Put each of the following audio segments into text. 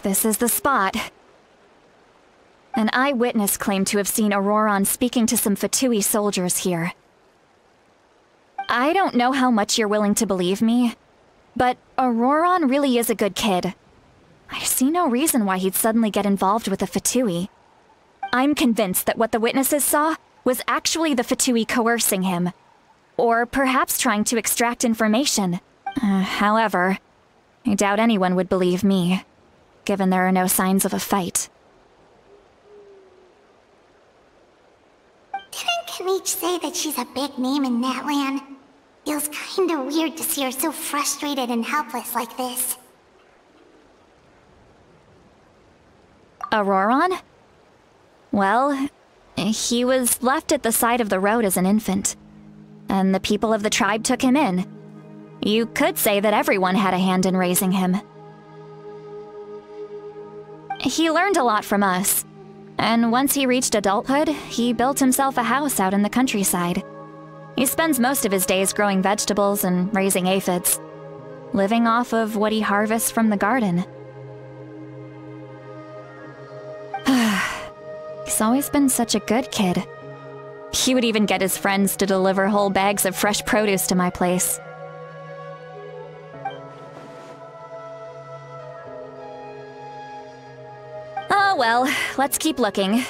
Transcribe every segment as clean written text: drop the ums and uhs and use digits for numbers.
this is the spot. An eyewitness claimed to have seen Ororon speaking to some Fatui soldiers here. I don't know how much you're willing to believe me, but Ororon really is a good kid. I see no reason why he'd suddenly get involved with the Fatui. I'm convinced that what the witnesses saw was actually the Fatui coercing him, or perhaps trying to extract information. However, I doubt anyone would believe me, given there are no signs of a fight. Didn't Kanich say that she's a big name in Natlan? Feels kinda weird to see her so frustrated and helpless like this. Ororon? Well, he was left at the side of the road as an infant, and the people of the tribe took him in. You could say that everyone had a hand in raising him. He learned a lot from us, and once he reached adulthood, he built himself a house out in the countryside. He spends most of his days growing vegetables and raising aphids, living off of what he harvests from the garden. He's always been such a good kid. He would even get his friends to deliver whole bags of fresh produce to my place. Oh well, let's keep looking.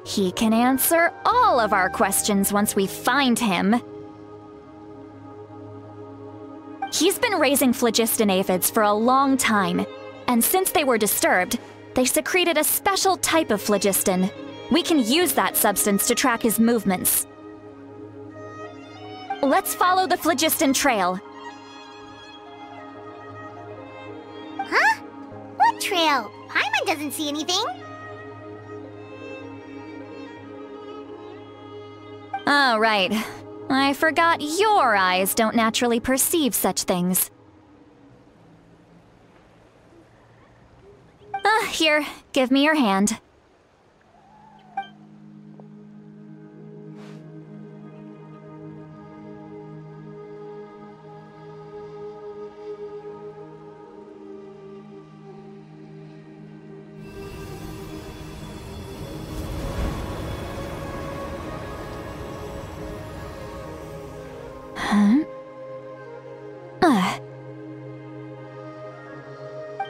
He can answer all of our questions once we find him. He's been raising phlogiston aphids for a long time, and since they were disturbed, they secreted a special type of phlogiston. We can use that substance to track his movements. Let's follow the phlogiston trail. Huh? What trail? Paimon doesn't see anything. Oh, right. I forgot your eyes don't naturally perceive such things. Here, give me your hand.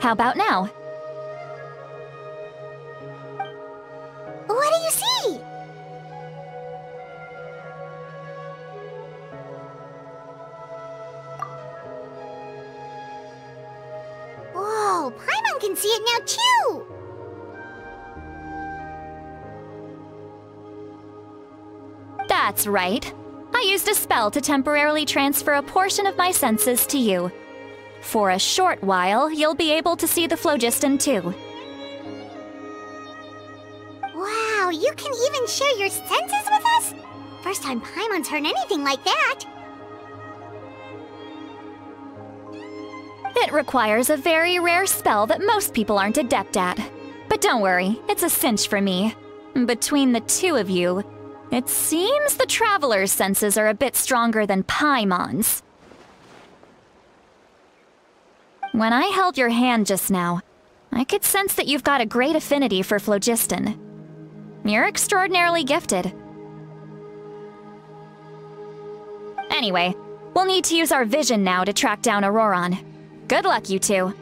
How about now? What do you see? Whoa, Paimon can see it now too! That's right. I used a spell to temporarily transfer a portion of my senses to you. For a short while, you'll be able to see the phlogiston too. Wow, you can even share your senses with us? First time Paimon's heard anything like that. It requires a very rare spell that most people aren't adept at. But don't worry, it's a cinch for me. Between the two of you, it seems the Traveler's senses are a bit stronger than Paimon's. When I held your hand just now, I could sense that you've got a great affinity for phlogiston. You're extraordinarily gifted. Anyway, we'll need to use our vision now to track down Ororon. Good luck, you two.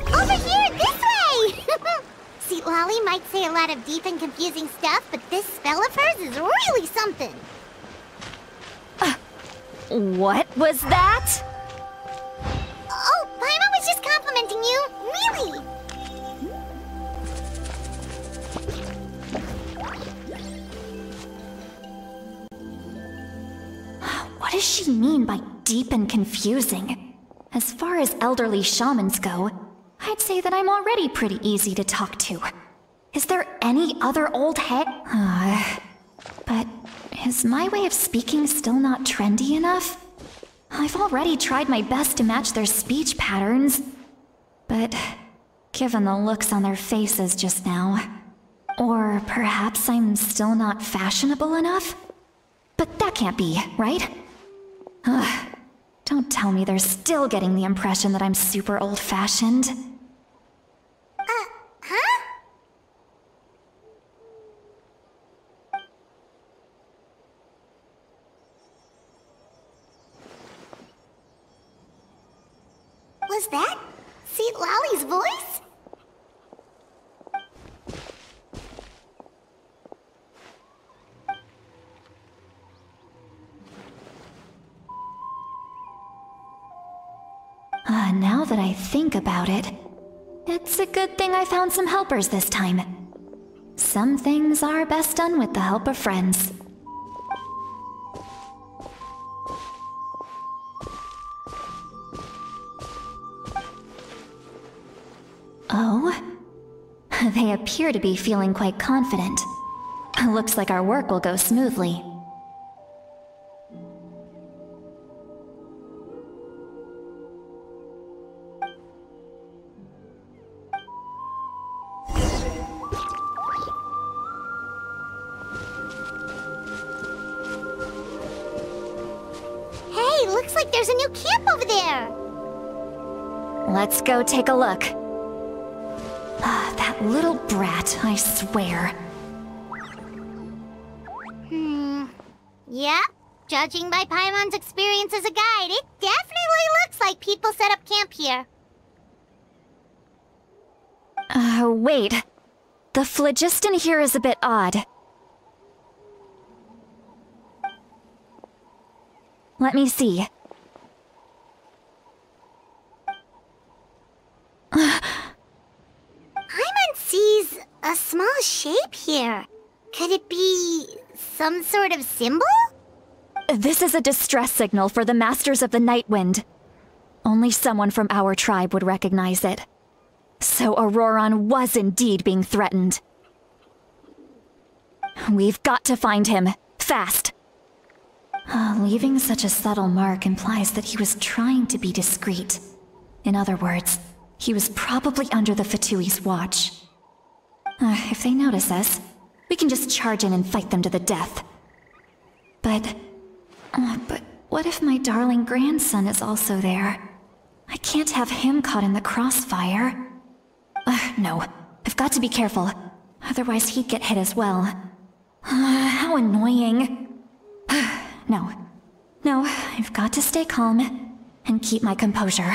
Over here, this way! See, Lolly might say a lot of deep and confusing stuff, but this spell of hers is really something. What was that? Oh, Pyro was just complimenting you, really! What does she mean by deep and confusing? As far as elderly shamans go, I'd say that I'm already pretty easy to talk to. Is there any other old head? But is my way of speaking still not trendy enough? I've already tried my best to match their speech patterns. But given the looks on their faces just now, or perhaps I'm still not fashionable enough? But that can't be, right? Don't tell me they're still getting the impression that I'm super old-fashioned. Huh? Was that St. Lally's voice? Now that I think about it, it's a good thing I found some helpers this time. Some things are best done with the help of friends. Oh? They appear to be feeling quite confident. Looks like our work will go smoothly. Looks like there's a new camp over there! Let's go take a look. That little brat, I swear. Yeah, judging by Paimon's experience as a guide, it definitely looks like people set up camp here. Wait. The phlogiston here is a bit odd. Let me see. Paimon sees a small shape here. Could it be some sort of symbol? This is a distress signal for the Masters of the Night Wind. Only someone from our tribe would recognize it. So Ororon was indeed being threatened. We've got to find him. Fast. Leaving such a subtle mark implies that he was trying to be discreet. In other words, he was probably under the Fatui's watch. If they notice us, we can just charge in and fight them to the death. But what if my darling grandson is also there? I can't have him caught in the crossfire. No, I've got to be careful. Otherwise he'd get hit as well. How annoying. No, I've got to stay calm and keep my composure.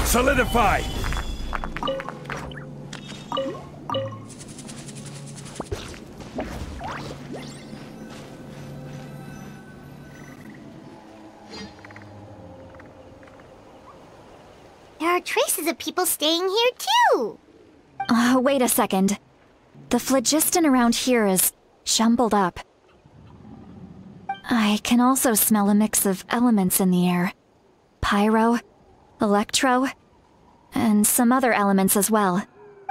Solidify! There are traces of people staying here too! Wait a second. The phlogiston around here is jumbled up. I can also smell a mix of elements in the air. Pyro, electro, and some other elements as well.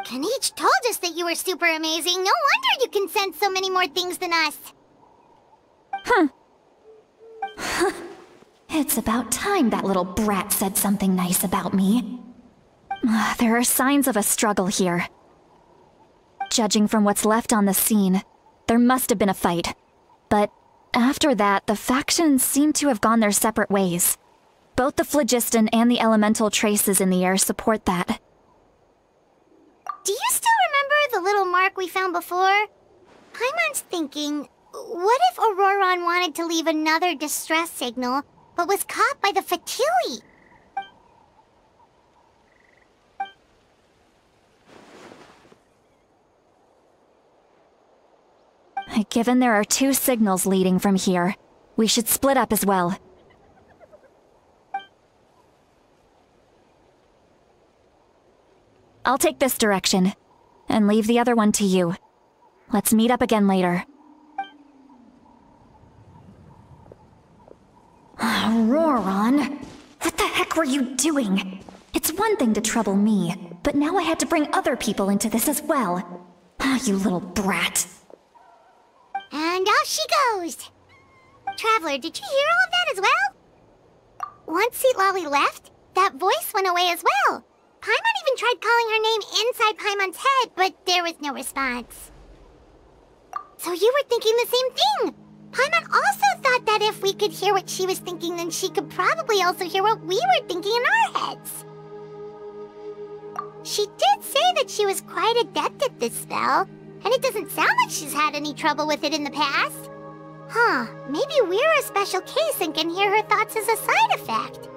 Kanich told us that you were super amazing. No wonder you can sense so many more things than us. It's about time that little brat said something nice about me. There are signs of a struggle here. Judging from what's left on the scene, there must have been a fight. But after that, the factions seem to have gone their separate ways. Both the phlogiston and the elemental traces in the air support that. Do you still remember the little mark we found before? Paimon's thinking, what if Ororon wanted to leave another distress signal, but was caught by the Fatui? Given there are 2 signals leading from here, we should split up as well. I'll take this direction, and leave the other one to you. Let's meet up again later. Ororon, what the heck were you doing? It's one thing to trouble me, but now I had to bring other people into this as well. Ah, you little brat. And off she goes! Traveler, did you hear all of that as well? Once Seat Lolly left, that voice went away as well. Paimon even tried calling her name inside Paimon's head, but there was no response. So you were thinking the same thing! Paimon also thought that if we could hear what she was thinking, then she could probably also hear what we were thinking in our heads. She did say that she was quite adept at this spell, and it doesn't sound like she's had any trouble with it in the past. Huh, maybe we're a special case and can hear her thoughts as a side effect.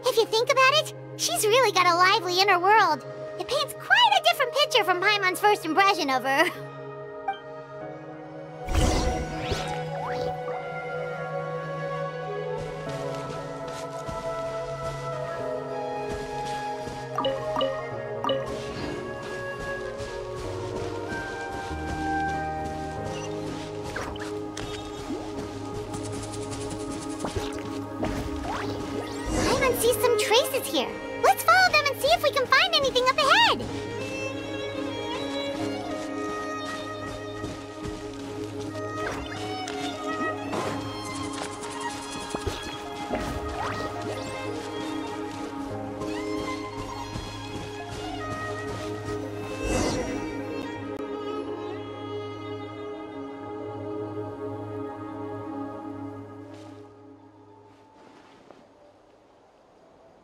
If you think about it, she's really got a lively inner world. It paints quite a different picture from Paimon's first impression of her. See some traces here. Let's follow them and see if we can find anything up ahead.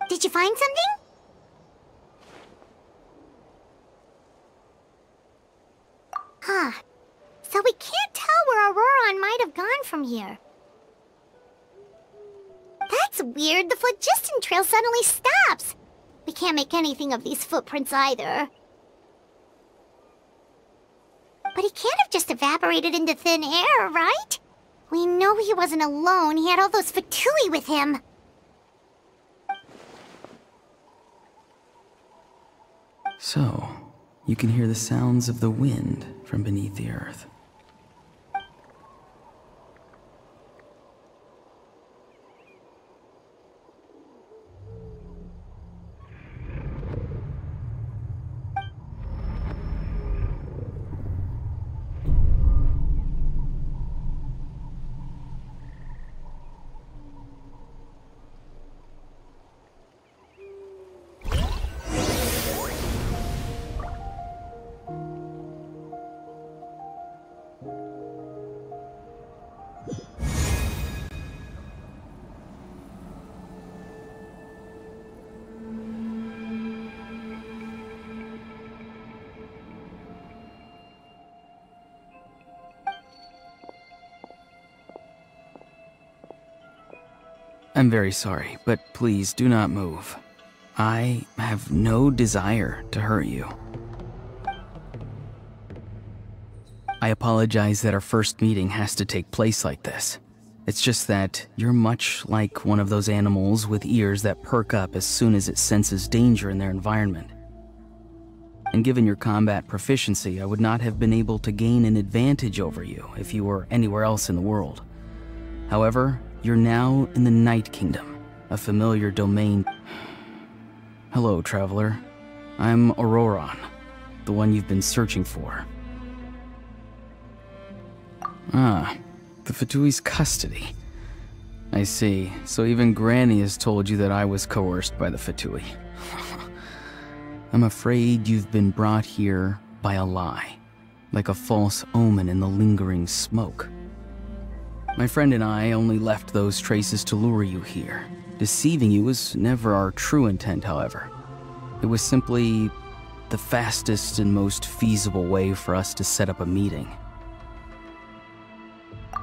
Did you find something? Huh. So we can't tell where Ororon might have gone from here. That's weird. The phlogiston trail suddenly stops. We can't make anything of these footprints either. But he can't have just evaporated into thin air, right? We know he wasn't alone. He had all those Fatui with him. So, you can hear the sounds of the wind from beneath the earth. I'm very sorry, but please do not move. I have no desire to hurt you. I apologize that our first meeting has to take place like this. It's just that you're much like one of those animals with ears that perk up as soon as it senses danger in their environment. And given your combat proficiency, I would not have been able to gain an advantage over you if you were anywhere else in the world. However, you're now in the Night Kingdom, a familiar domain. Hello, traveler. I'm Ororon, the one you've been searching for. Ah, the Fatui's custody. I see. So even Granny has told you that I was coerced by the Fatui. I'm afraid you've been brought here by a lie, like a false omen in the lingering smoke. My friend and I only left those traces to lure you here. Deceiving you was never our true intent, however. It was simply the fastest and most feasible way for us to set up a meeting.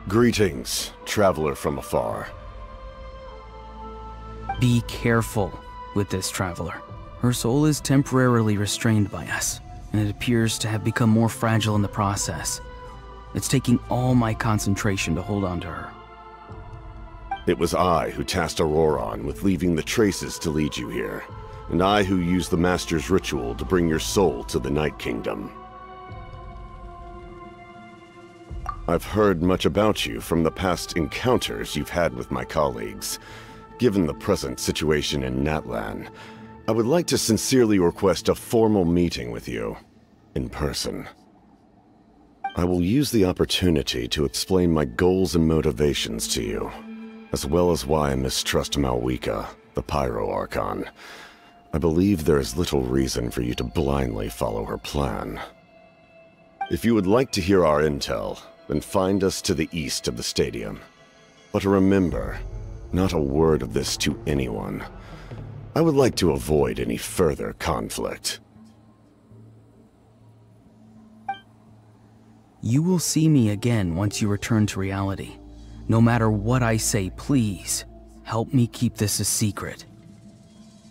Greetings, traveler from afar. Be careful with this traveler. Her soul is temporarily restrained by us, and it appears to have become more fragile in the process. It's taking all my concentration to hold on to her. It was I who tasked Ororon with leaving the traces to lead you here, and I who used the Master's ritual to bring your soul to the Night Kingdom. I've heard much about you from the past encounters you've had with my colleagues, Given the present situation in Natlan, I would like to sincerely request a formal meeting with you, in person. I will use the opportunity to explain my goals and motivations to you, as well as why I mistrust Malwika, the Pyro Archon. I believe there is little reason for you to blindly follow her plan. If you would like to hear our intel, then find us to the east of the stadium. But remember, not a word of this to anyone. I would like to avoid any further conflict. You will see me again once you return to reality. No matter what I say, please, help me keep this a secret.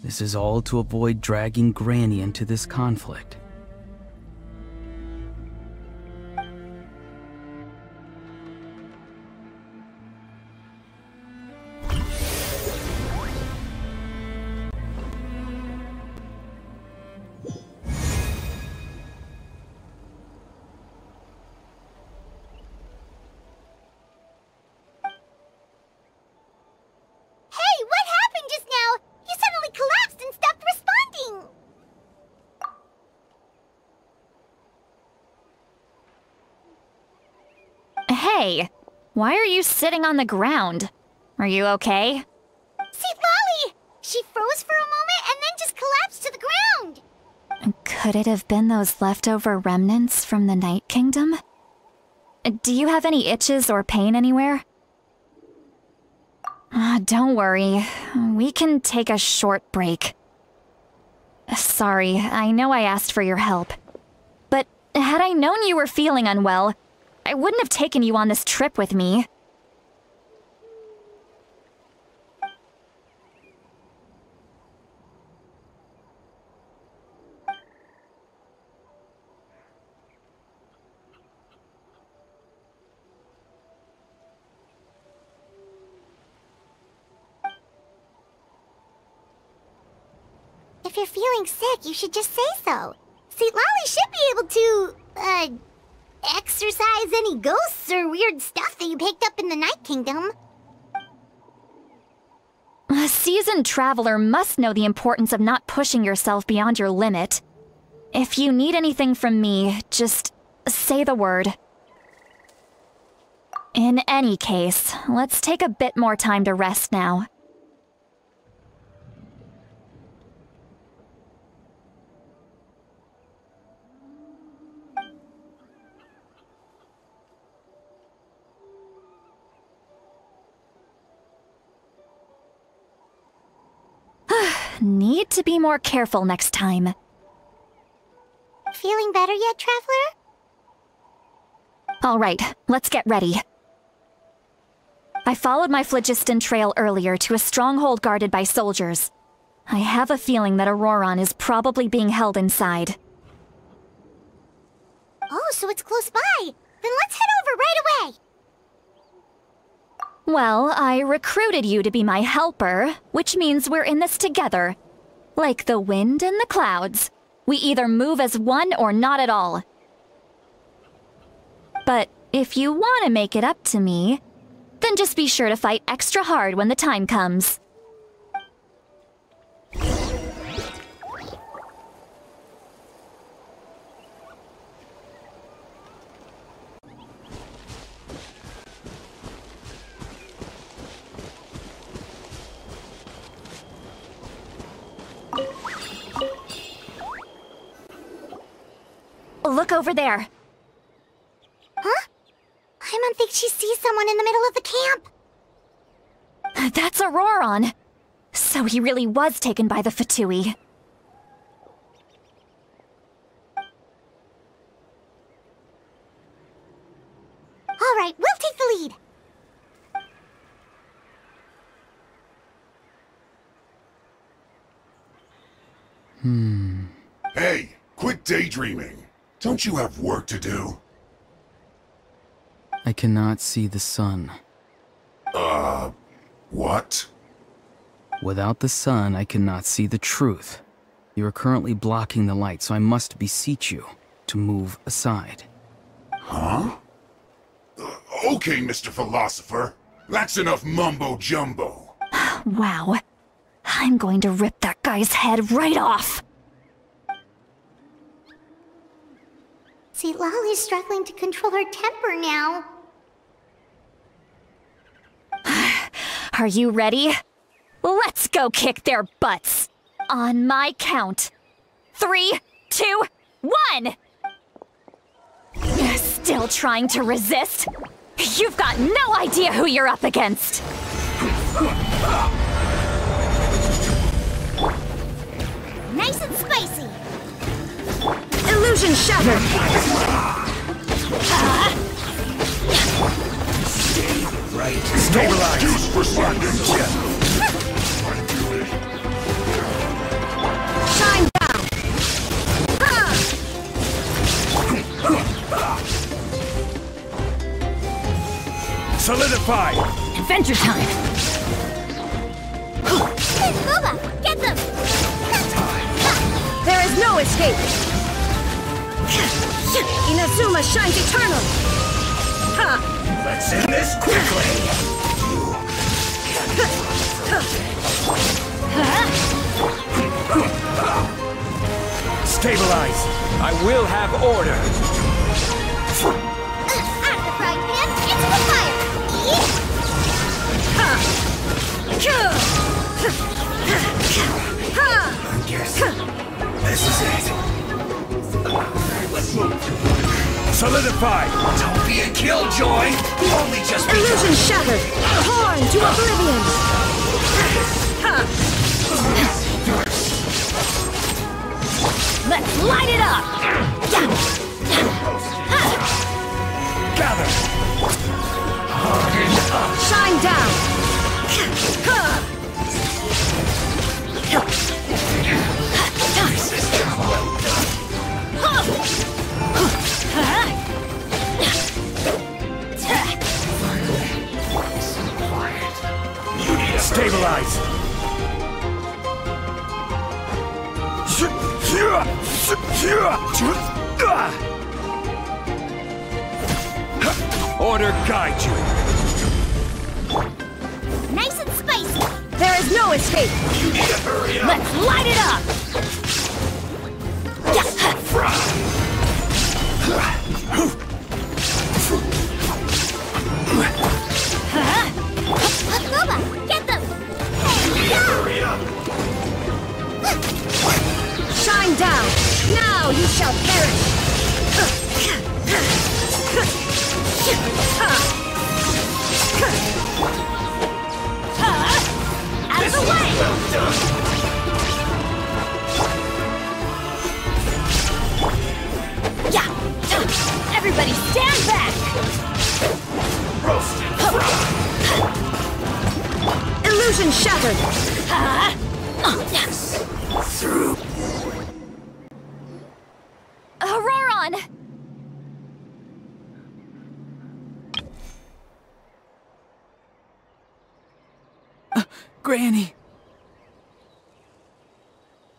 This is all to avoid dragging Granny into this conflict. Hey, why are you sitting on the ground? Are you okay? See, Lolly! She froze for a moment and then just collapsed to the ground! Could it have been those leftover remnants from the Night Kingdom? Do you have any itches or pain anywhere? Don't worry. We can take a short break. Sorry, I know I asked for your help. But had I known you were feeling unwell, I wouldn't have taken you on this trip with me. If you're feeling sick, you should just say so. See, Lolly should be able to, exorcise any ghosts or weird stuff that you picked up in the Night Kingdom. A seasoned traveler must know the importance of not pushing yourself beyond your limit. If you need anything from me, just say the word. In any case, let's take a bit more time to rest now. Need to be more careful next time. Feeling better yet, Traveler? All right, let's get ready. I followed my phlogiston trail earlier to a stronghold guarded by soldiers. I have a feeling that Ororon is probably being held inside. Oh, so it's close by. Then let's head over right away. Well, I recruited you to be my helper, which means we're in this together. Like the wind and the clouds. We either move as one or not at all. But if you want to make it up to me, then just be sure to fight extra hard when the time comes. Look over there. Huh? Paimon thinks she sees someone in the middle of the camp. That's Ororon. So he really was taken by the Fatui. All right, we'll take the lead. Hey, quit daydreaming. Don't you have work to do? I cannot see the sun. What? Without the sun, I cannot see the truth. You are currently blocking the light, so I must beseech you to move aside. Huh? Okay, Mr. Philosopher. That's enough mumbo-jumbo. Wow. I'm going to rip that guy's head right off. See, Lolly's struggling to control her temper now. Are you ready? Let's go kick their butts. On my count. 3, 2, 1! Still trying to resist? You've got no idea who you're up against! Nice and spicy! Illusion shattered! Right. Stabilize. Use for sliding. Shine down! Solidify. Adventure time! Booba, get them! There is no escape! Inazuma shines eternal! Ha! Let's end this quickly. Stabilize. I will have order. Out of the frying pan, into the fire! I guess this is it. Let's move. Solidify. Don't be a killjoy. Only just Illusion shattered! Torn to oblivion! Let's light it up! gather. Shine down! Stabilize. Order guide you. Nice and spicy! There is no escape! You need to hurry up. Let's light it up! Booba, get them! Hurry up. Shine down! Now you shall perish! Out of the way! Well done. Yeah! Everybody stand back! Roasted. Illusion shattered! Through. Ororon! Granny!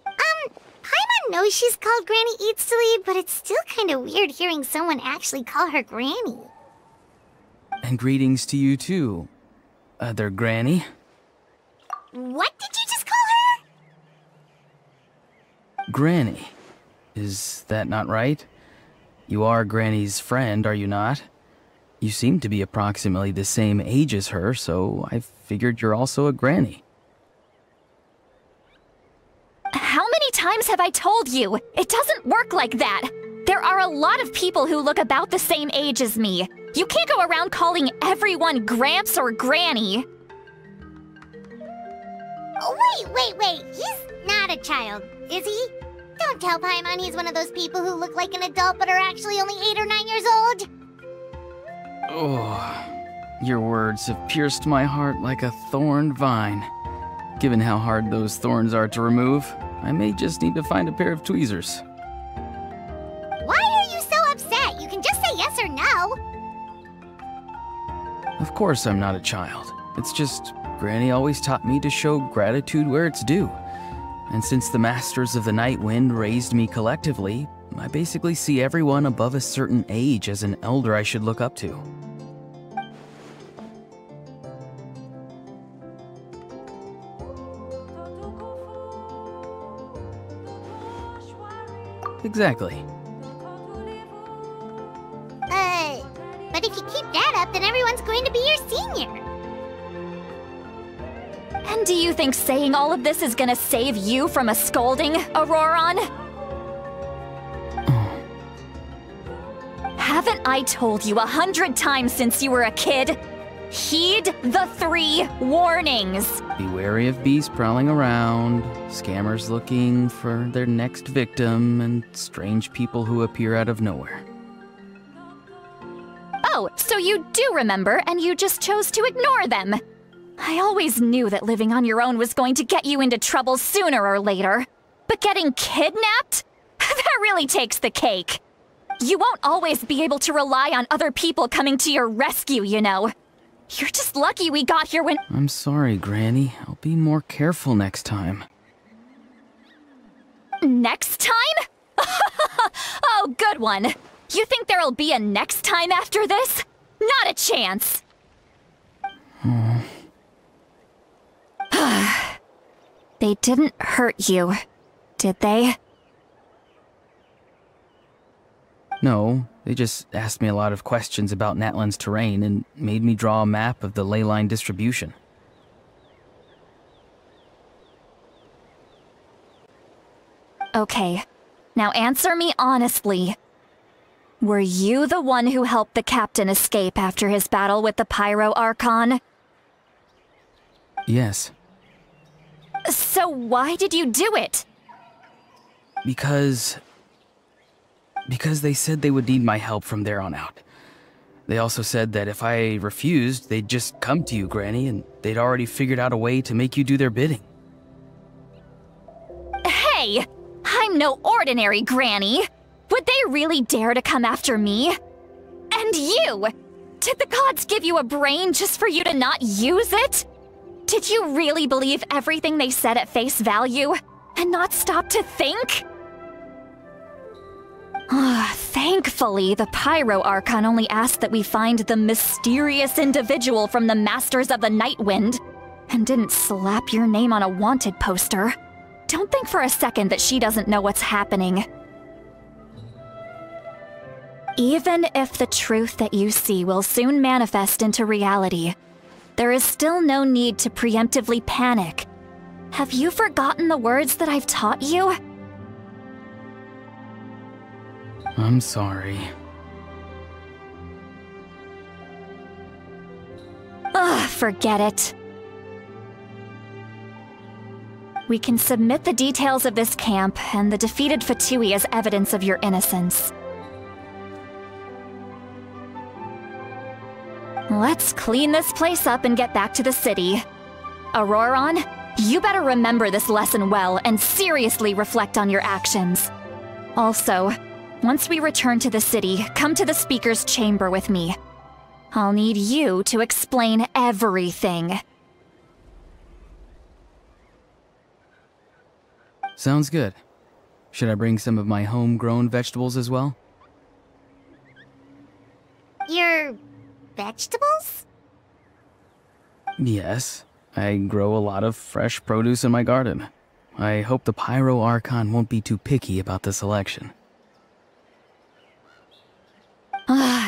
Paimon knows she's called Granny Eats to Lead, but it's still kind of weird hearing someone actually call her Granny. And greetings to you too, other Granny. What did you just call her? Granny. Is that not right? You are Granny's friend, are you not? You seem to be approximately the same age as her, so I figured you're also a Granny. How many times have I told you? It doesn't work like that. There are a lot of people who look about the same age as me. You can't go around calling everyone Gramps or Granny. Oh, wait. He's not a child, is he? Don't tell Paimon he's one of those people who look like an adult but are actually only 8 or 9 years old. Oh, your words have pierced my heart like a thorned vine. Given how hard those thorns are to remove, I may just need to find a pair of tweezers. Why are you so upset? You can just say yes or no. Of course I'm not a child. It's just Granny always taught me to show gratitude where it's due. And since the Masters of the Night Wind raised me collectively, I basically see everyone above a certain age as an elder I should look up to. Exactly. But if you keep that up, then everyone's going to be your senior. And do you think saying all of this is gonna save you from a scolding, Ororon? Haven't I told you 100 times since you were a kid? Heed the 3 warnings. Be wary of beasts prowling around, scammers looking for their next victim, and strange people who appear out of nowhere. Oh, so you do remember, and you just chose to ignore them. I always knew that living on your own was going to get you into trouble sooner or later. But getting kidnapped? That really takes the cake. You won't always be able to rely on other people coming to your rescue, you know. You're just lucky we got here when— I'm sorry, Granny. I'll be more careful next time. Next time? Oh, good one. You think there'll be a next time after this? Not a chance. They didn't hurt you, did they? No, they just asked me a lot of questions about Natlan's terrain and made me draw a map of the ley line distribution. Okay, now answer me honestly. Were you the one who helped the captain escape after his battle with the Pyro Archon? Yes. So why did you do it? Because they said they would need my help from there on out. They also said that if I refused, they'd just come to you, Granny, and they'd already figured out a way to make you do their bidding. Hey! I'm no ordinary Granny! Would they really dare to come after me? And you! Did the gods give you a brain just for you to not use it? Did you really believe everything they said at face value, and not stop to think? Thankfully, the Pyro Archon only asked that we find the mysterious individual from the Masters of the Night Wind, and didn't slap your name on a wanted poster. Don't think for a second that she doesn't know what's happening. Even if the truth that you see will soon manifest into reality, there is still no need to preemptively panic. Have you forgotten the words that I've taught you? I'm sorry. Forget it. We can submit the details of this camp and the defeated Fatui as evidence of your innocence. Let's clean this place up and get back to the city. Ororon, you better remember this lesson well and seriously reflect on your actions. Also, once we return to the city, come to the speaker's chamber with me. I'll need you to explain everything. Sounds good. Should I bring some of my homegrown vegetables as well? Your vegetables? Yes. I grow a lot of fresh produce in my garden. I hope the Pyro Archon won't be too picky about the selection.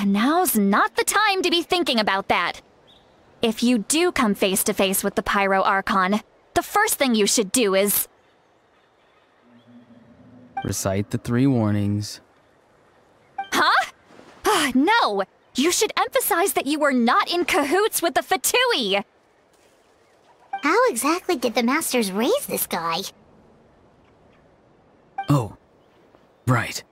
Now's not the time to be thinking about that. If you do come face to face with the Pyro Archon, the first thing you should do is... Recite the 3 warnings. Huh? No! You should emphasize that you were not in cahoots with the Fatui! How exactly did the Masters raise this guy? Oh, right.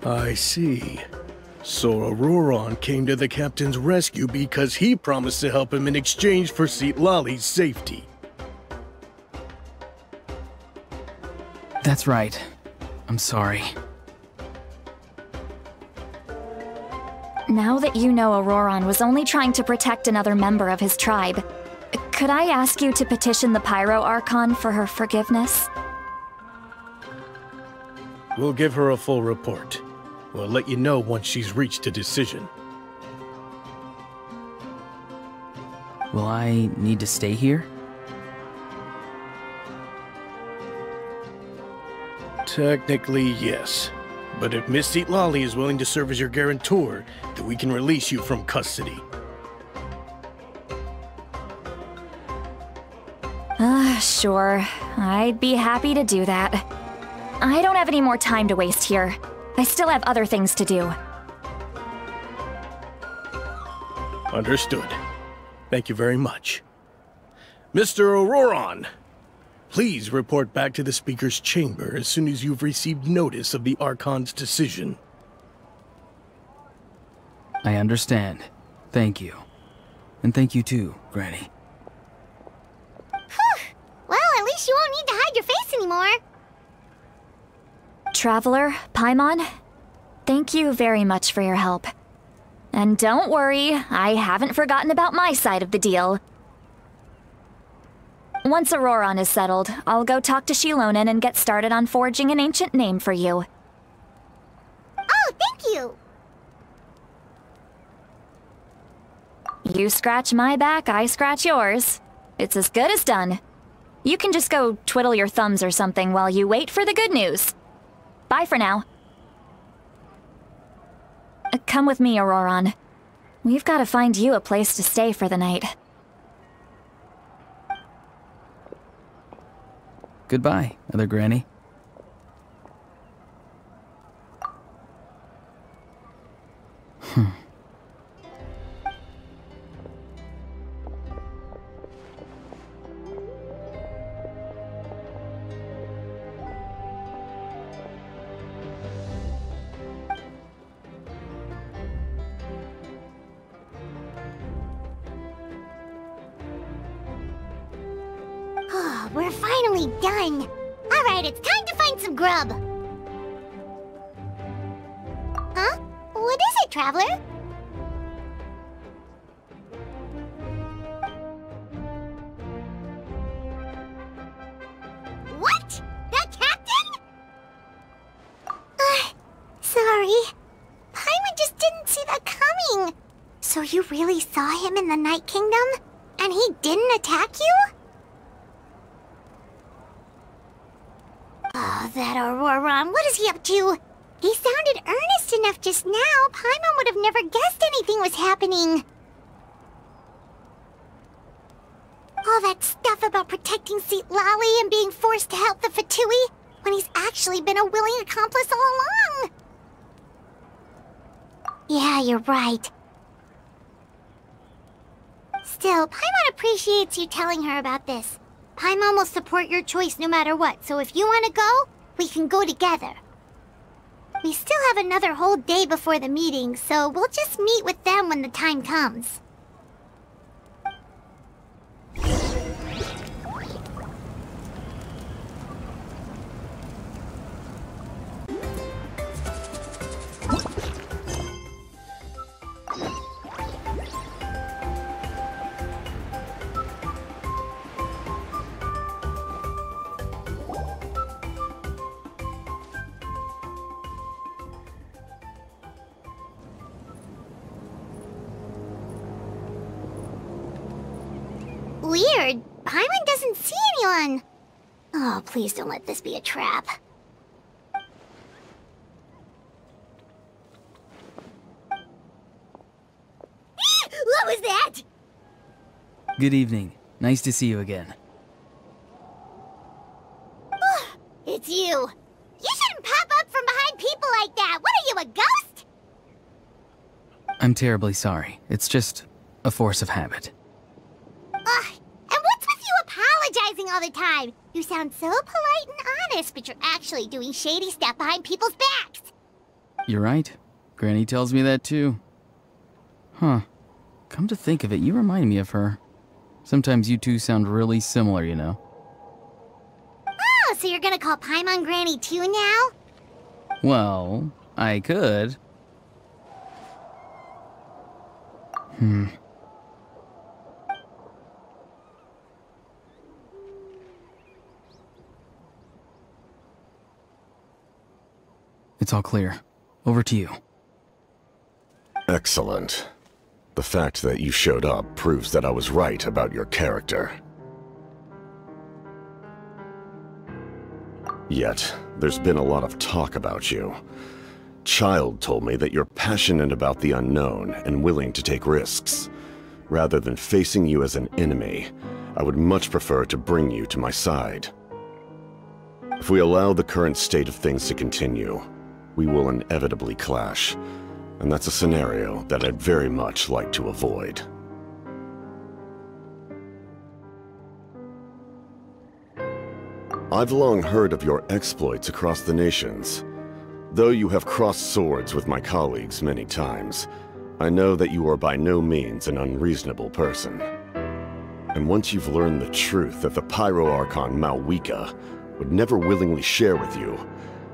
I see. So Ororon came to the captain's rescue because he promised to help him in exchange for Citlali's safety. That's right. I'm sorry. Now that you know Ororon was only trying to protect another member of his tribe, could I ask you to petition the Pyro Archon for her forgiveness? We'll give her a full report. We'll let you know once she's reached a decision. Will I need to stay here? Technically, yes. But if Miss Lally is willing to serve as your guarantor, then we can release you from custody. Sure. I'd be happy to do that. I don't have any more time to waste here. I still have other things to do. Understood. Thank you very much. Mr. Ororon, please report back to the Speaker's chamber as soon as you've received notice of the Archon's decision. I understand. Thank you. And thank you too, Granny. Well, at least you won't need to hide your face anymore. Traveler, Paimon, thank you very much for your help. And don't worry, I haven't forgotten about my side of the deal. Once Ororon is settled, I'll go talk to Shilonen and get started on forging an ancient name for you. Oh, thank you! You scratch my back, I scratch yours. It's as good as done. You can just go twiddle your thumbs or something while you wait for the good news. Bye for now. Come with me, Ororon. We've got to find you a place to stay for the night. Goodbye, Other Granny. We're finally done. Alright, it's time to find some grub. Huh? What is it, Traveler? What? The captain? Sorry. Paimon just didn't see that coming. So you really saw him in the Night Kingdom? And he didn't attack you? Oh, that Ororon, what is he up to? He sounded earnest enough just now. Paimon would have never guessed anything was happening. All that stuff about protecting Seat Lally and being forced to help the Fatui, when he's actually been a willing accomplice all along. Yeah, you're right. Still, Paimon appreciates you telling her about this. Paimon will support your choice no matter what, so if you want to go, we can go together. We still have another whole day before the meeting, so we'll just meet with them when the time comes. Weird. Paimon doesn't see anyone. Oh, please don't let this be a trap. What was that? Good evening. Nice to see you again. It's you. You shouldn't pop up from behind people like that. What are you, a ghost? I'm terribly sorry. It's just a force of habit. And what's with you apologizing all the time? You sound so polite and honest, but you're actually doing shady stuff behind people's backs. You're right. Granny tells me that too. Huh. Come to think of it, you remind me of her. Sometimes you two sound really similar, you know. Oh, so you're gonna call Paimon Granny too now? Well, I could. It's all clear. Over to you. Excellent. The fact that you showed up proves that I was right about your character. Yet, there's been a lot of talk about you. Child told me that you're passionate about the unknown and willing to take risks. Rather than facing you as an enemy, I would much prefer to bring you to my side. If we allow the current state of things to continue, we will inevitably clash, and that's a scenario that I'd very much like to avoid. I've long heard of your exploits across the nations. Though you have crossed swords with my colleagues many times, I know that you are by no means an unreasonable person. And once you've learned the truth that the Pyro Archon Malwika would never willingly share with you,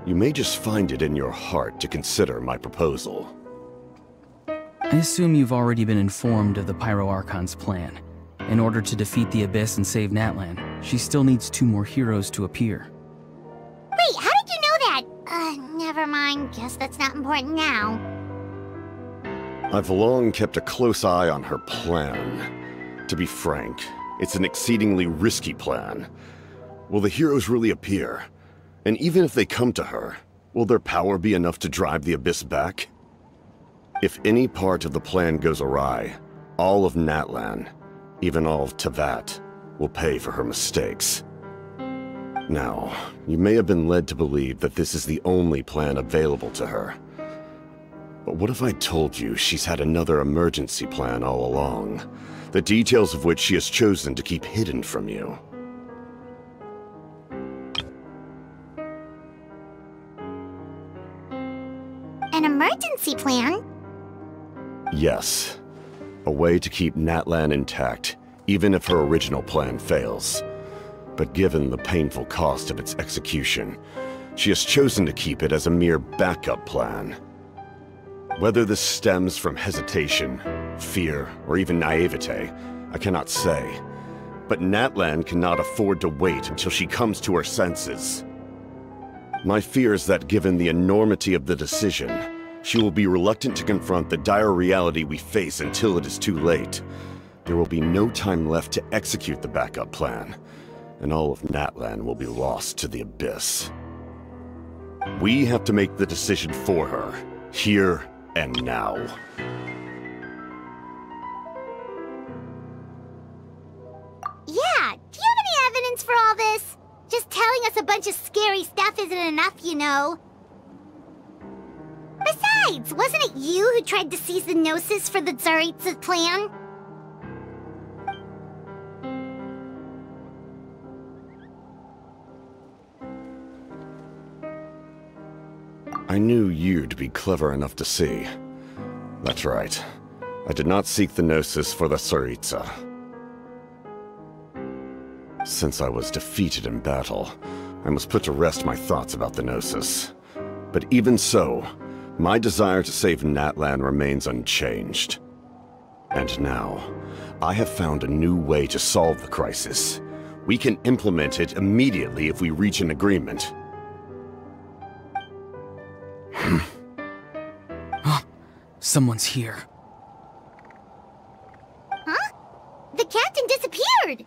you may just find it in your heart to consider my proposal. I assume you've already been informed of the Pyro Archon's plan. In order to defeat the Abyss and save Natlan, she still needs 2 more heroes to appear. Wait, how did you know that? Never mind. Guess that's not important now. I've long kept a close eye on her plan. To be frank, it's an exceedingly risky plan. Will the heroes really appear? And even if they come to her, will their power be enough to drive the Abyss back? If any part of the plan goes awry, all of Natlan, even all of Teyvat, will pay for her mistakes. Now, you may have been led to believe that this is the only plan available to her. But what if I told you she's had another emergency plan all along, the details of which she has chosen to keep hidden from you? An emergency plan? Yes. A way to keep Natlan intact, even if her original plan fails. But given the painful cost of its execution, she has chosen to keep it as a mere backup plan. Whether this stems from hesitation, fear, or even naivete, I cannot say. But Natlan cannot afford to wait until she comes to her senses. My fear is that given the enormity of the decision, she will be reluctant to confront the dire reality we face until it is too late. There will be no time left to execute the backup plan, and all of Natlan will be lost to the Abyss. We have to make the decision for her, here and now. Yeah, do you have any evidence for all this? Just telling us a bunch of scary stuff isn't enough, you know. Besides, wasn't it you who tried to seize the Gnosis for the Tsaritsa's plan? I knew you'd be clever enough to see. That's right. I did not seek the Gnosis for the Tsaritsa. Since I was defeated in battle, I must put to rest my thoughts about the Gnosis. But even so, my desire to save Natlan remains unchanged. And now, I have found a new way to solve the crisis. We can implement it immediately if we reach an agreement. Someone's here. Huh? The captain disappeared!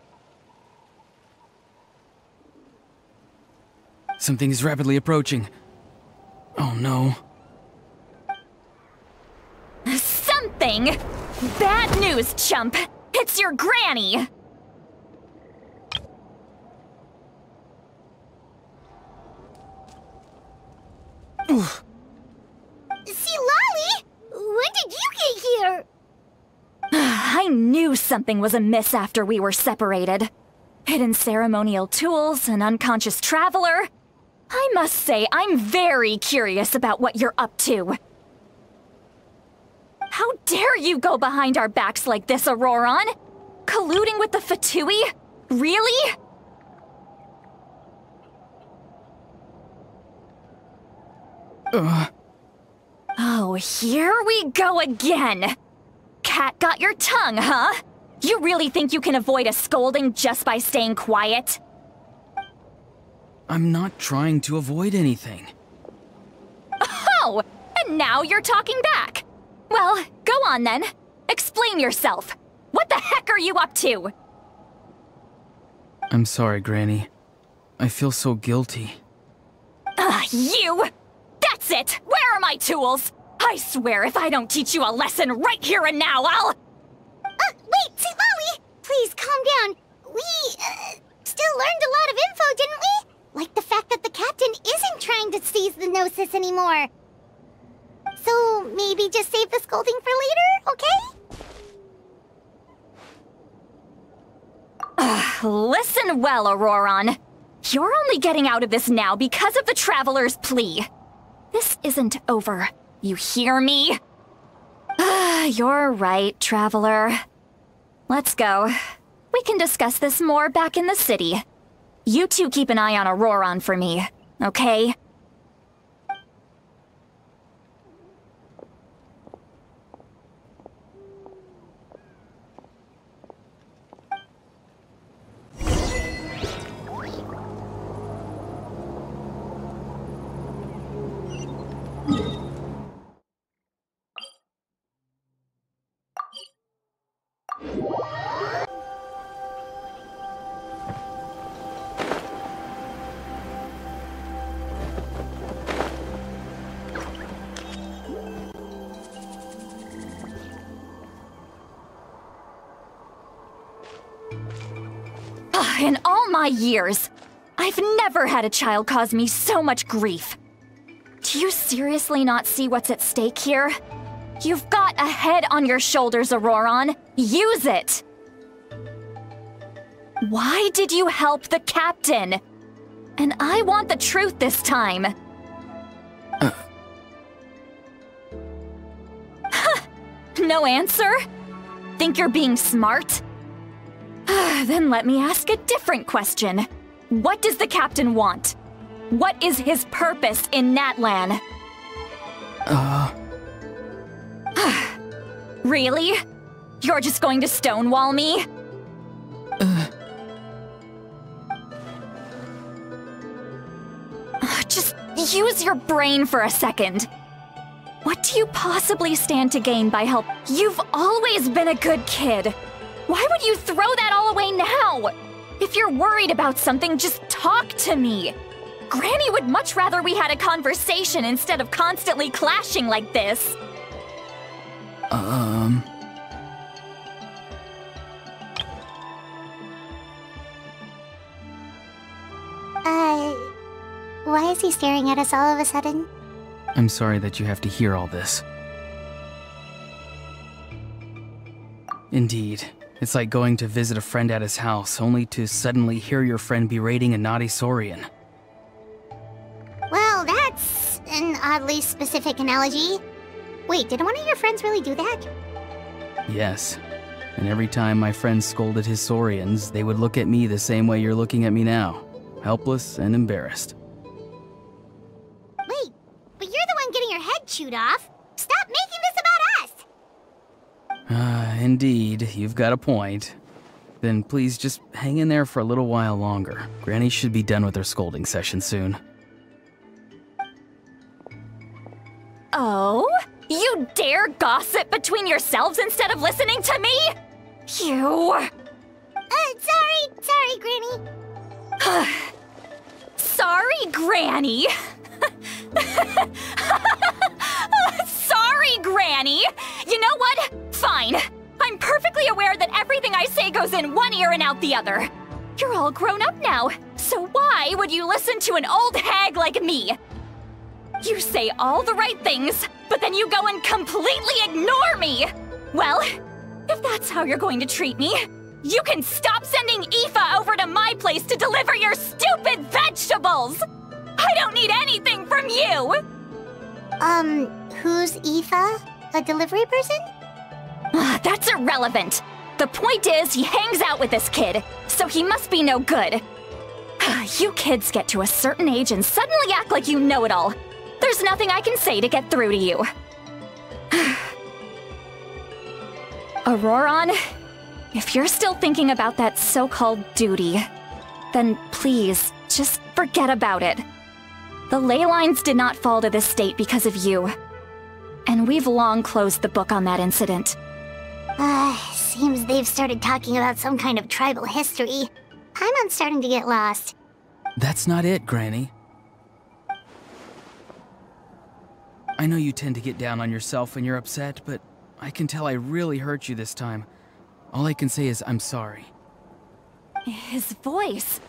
Something is rapidly approaching. Oh no. Something? Bad news, chump! It's your granny! See, Lolly? When did you get here? I knew something was amiss after we were separated. Hidden ceremonial tools, an unconscious traveler. I must say, I'm very curious about what you're up to. How dare you go behind our backs like this, Ororon? Colluding with the Fatui? Really? Oh, here we go again! cat got your tongue, huh? You really think you can avoid a scolding just by staying quiet? I'm not trying to avoid anything. Oh, and now you're talking back. Well, go on then. Explain yourself. What the heck are you up to? I'm sorry, Granny. I feel so guilty. You! That's it! Where are my tools? I swear if I don't teach you a lesson right here and now, I'll... Wait, Molly! Please, calm down. We, still learned a lot of info, didn't we? Like the fact that the captain isn't trying to seize the Gnosis anymore. So, maybe just save the scolding for later, okay? Listen well, Ororon. You're only getting out of this now because of the Traveler's plea. This isn't over. You hear me? You're right, Traveler. Let's go. We can discuss this more back in the city. You two keep an eye on Ororon for me, okay? In all my years, I've never had a child cause me so much grief. Do you seriously not see what's at stake here? You've got a head on your shoulders, Ororon. Use it! Why did you help the captain? And I want the truth this time. No answer? Think you're being smart? Then let me ask a different question. What does the captain want? What is his purpose in Natlan? Really? You're just going to stonewall me? Just use your brain for a second. What do you possibly stand to gain by help? You've always been a good kid. Why would you throw that all away now? If you're worried about something, just talk to me. Granny would much rather we had a conversation instead of constantly clashing like this. Why is he staring at us all of a sudden? I'm sorry that you have to hear all this. Indeed. It's like going to visit a friend at his house, only to suddenly hear your friend berating a naughty Saurian. Well, that's an oddly specific analogy. Wait, did one of your friends really do that? Yes. And every time my friend scolded his Saurians, they would look at me the same way you're looking at me now. Helpless and embarrassed. Wait, but you're the one getting your head chewed off. Stop making this about us! Indeed, you've got a point. Then please just hang in there for a little while longer. Granny should be done with her scolding session soon. Oh? You dare gossip between yourselves instead of listening to me? You... Sorry, Granny. Sorry, Granny. Sorry, Granny. You know what? Fine. I'm perfectly aware that everything I say goes in one ear and out the other. You're all grown up now, so why would you listen to an old hag like me? You say all the right things, but then you go and completely ignore me! Well, if that's how you're going to treat me, you can stop sending Aoife over to my place to deliver your stupid vegetables! I don't need anything from you! Who's Aoife? A delivery person? That's irrelevant. The point is, he hangs out with this kid, so he must be no good. You kids get to a certain age and suddenly act like you know it all. There's nothing I can say to get through to you. Ororon, if you're still thinking about that so-called duty, then please, just forget about it. The ley lines did not fall to this state because of you. And we've long closed the book on that incident. Seems they've started talking about some kind of tribal history. Paimon's starting to get lost. That's not it, Granny. I know you tend to get down on yourself when you're upset, but I can tell I really hurt you this time. All I can say is I'm sorry. His voice.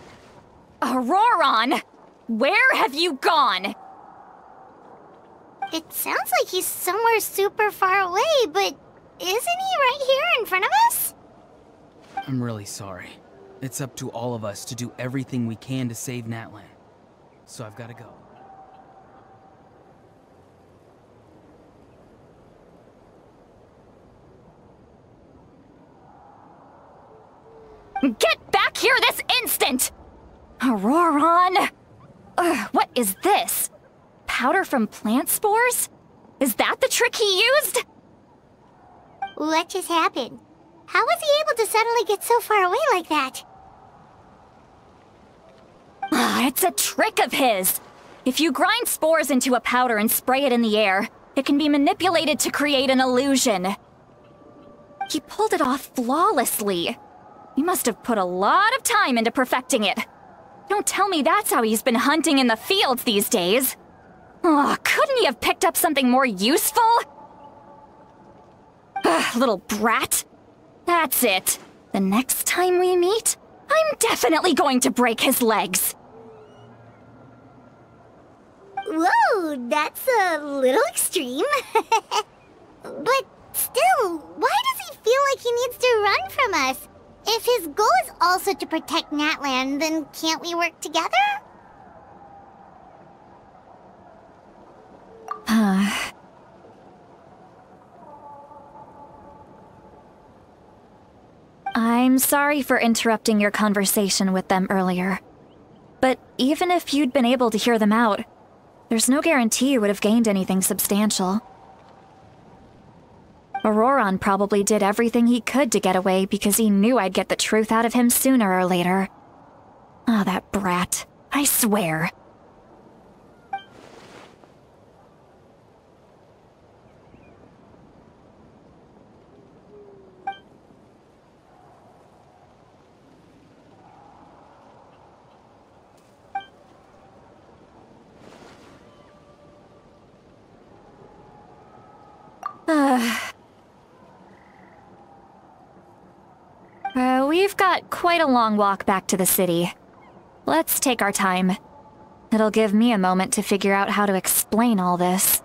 Ororon! Where have you gone? It sounds like he's somewhere super far away, but isn't he right here in front of us? I'm really sorry. It's up to all of us to do everything we can to save Natlan. So I've got to go. Get back here this instant! Ororon! What is this? Powder from plant spores? Is that the trick he used? What just happened? How was he able to suddenly get so far away like that? It's a trick of his. If you grind spores into a powder and spray it in the air, it can be manipulated to create an illusion. He pulled it off flawlessly. He must have put a lot of time into perfecting it. Don't tell me that's how he's been hunting in the fields these days. Couldn't he have picked up something more useful? Little brat. That's it. The next time we meet, I'm definitely going to break his legs. Whoa, that's a little extreme. But still, why does he feel like he needs to run from us? If his goal is also to protect Natlan, then can't we work together? I'm sorry for interrupting your conversation with them earlier. But even if you'd been able to hear them out, there's no guarantee you would have gained anything substantial. Ororon probably did everything he could to get away because he knew I'd get the truth out of him sooner or later. That brat. I swear. We've got quite a long walk back to the city. Let's take our time. It'll give me a moment to figure out how to explain all this.